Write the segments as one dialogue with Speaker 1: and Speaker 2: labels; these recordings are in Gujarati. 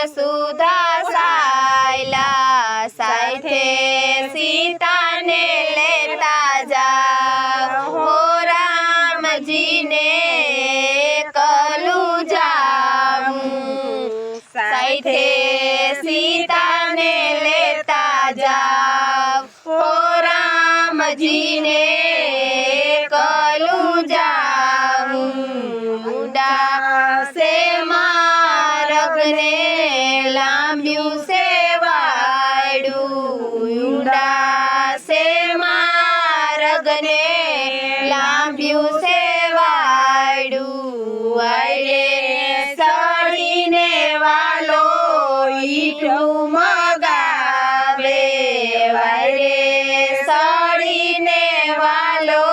Speaker 1: સુધા સાયલા સાથે સીતાને લેતા જાઓ હો રામજીને કલું જાઉં સાથે સીતાને લેતા જાઓ હો રામજીને કલું જાઉં ઉડાસે માર્ગને લાંબ્યું સેવાડું ઉડાસે માર્ગને લાંબ્યું સેવાડું વાયડે સળીને વાલો ઈટલું મગાવે વાયડે સળીને વાલો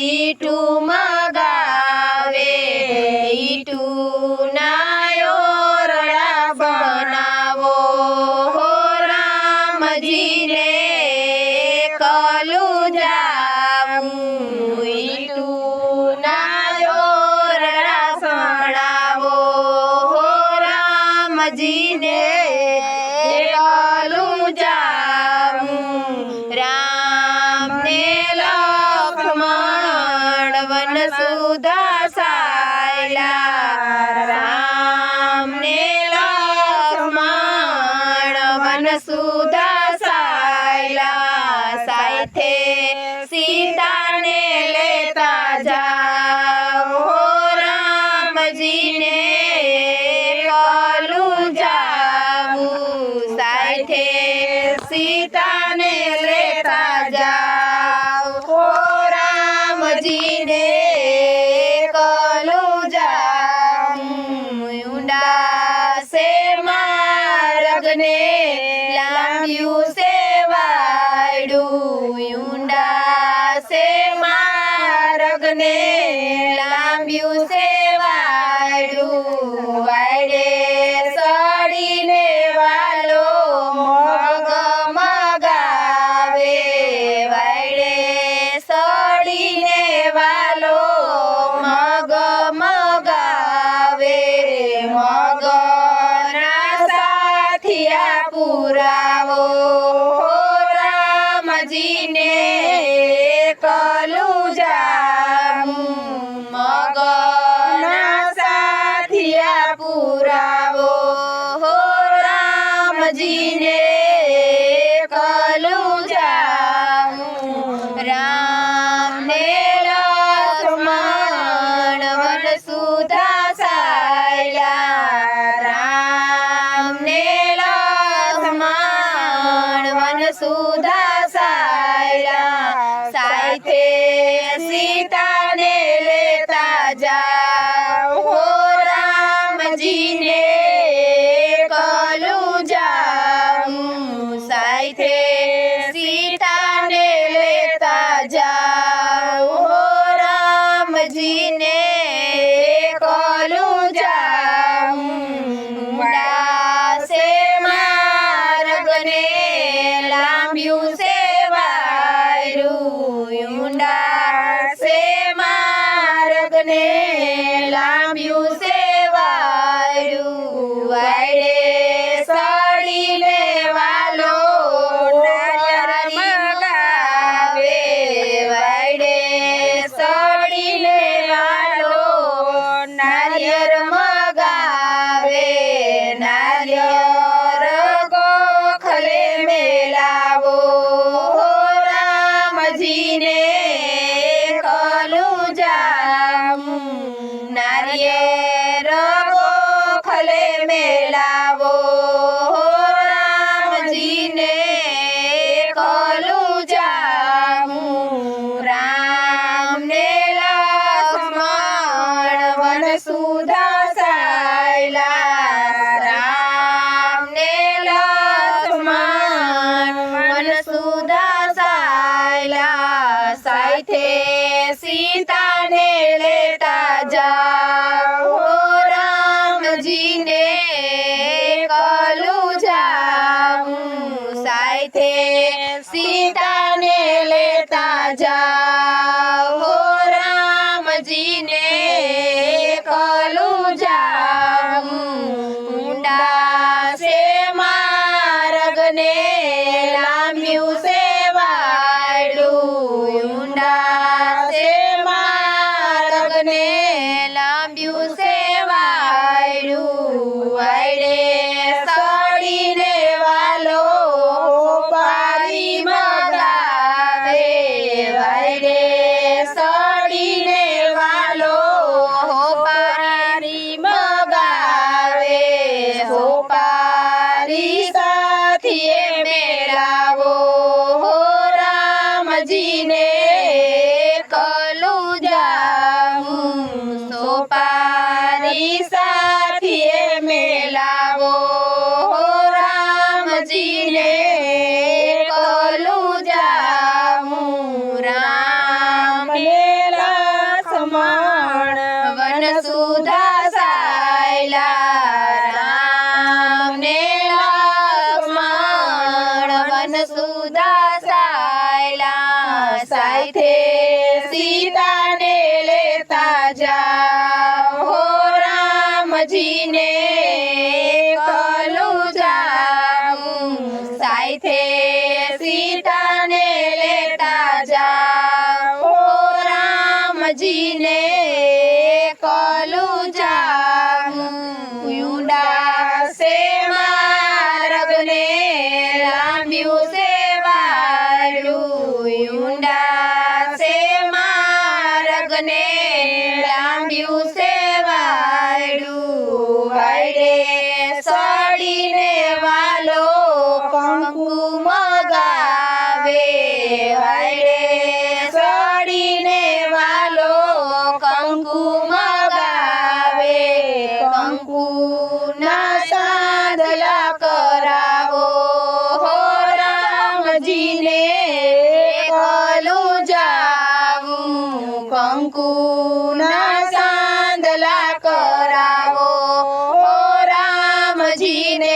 Speaker 1: ઈટું મગાવે ઈટું નાયોરડા બનાવો હો રામજીને કલું જાઉં ઈટું નાયોરડા સણાવો હો રામજીને કલું જાઉં રામને લક્ષ્મણ વન સુધા સાયલા રામને લક્ષ્મણ વન સુધા સાયલા સાથે સીતાને લેતા જાઓ હો રામજીને કલું જાવું સાથે સીતાને લેતા જાઓ હો રામજીને કલું જાઉં ઉડાસે માર્ગને લાંબ્યું સેવાડું ઉડાસે માર્ગને લાંબ્યું સેવાડું વાયડે સળીને વાલો મગ મગાવે વાયડે સળીને વાલો મગ મગાવે મગના સાથિયા પુરાવો હો રામજીને કલું જાઉં મગના સાથિયા પુરાવો હો રામજીને કલું જાઉં રામને લક્ષ્મણ વન સુધા સાયલા રામને લક્ષ્મણ વન સુધા સાયલા સાથે સીતાને લેતા જાઓ હો રામજીને કલું જાઉં સાથે સીતાને લેતા જાઓ હો રામજીને કલું જાઉં ઉડાસે માર્ગને લાંબ્યું સેવાડું ઉડાસે માર્ગને લાંબ્યું સેવાડું વાયડે સળીને વાલો નારિયેળ મગાવે વાયડે સળીને વાલો નારિયેળ મગાવે નારિયેળ ગોખલે મેલાવો હો રામજીને કલું જાઉં નારિયેળ ગોખલે મેલાવો હો રામજીને કલું જાઉં રામને લક્ષ્મણ વન સુધા સાયલા રામને લક્ષ્મણ વન સુધા સાયલા સાથે સીતાને લેતા જાઓ હો રામજીને કલું જાઉં સાથે સીતાને લેતા જાઓ હો રામજીને કલું રામજીને કલું જાઉં સાથે સીતાને લેતા જાઓ રામજીને કલું જાઉં ઊંડા સે માર્ગને લાંબ્યું છે વાળું ઊંડા સે માર્ગને લાંબ્યું છે વાળું વાયરે સડીને વાલો કંકુ મગાવે વાયરે સડીને વાલો કંકુ મગાવે કંકુ ના સાંદલા કરાવો હો રામજીને કલું જાવું કંકુ ના સાંદલા કરાવો હો રામજીને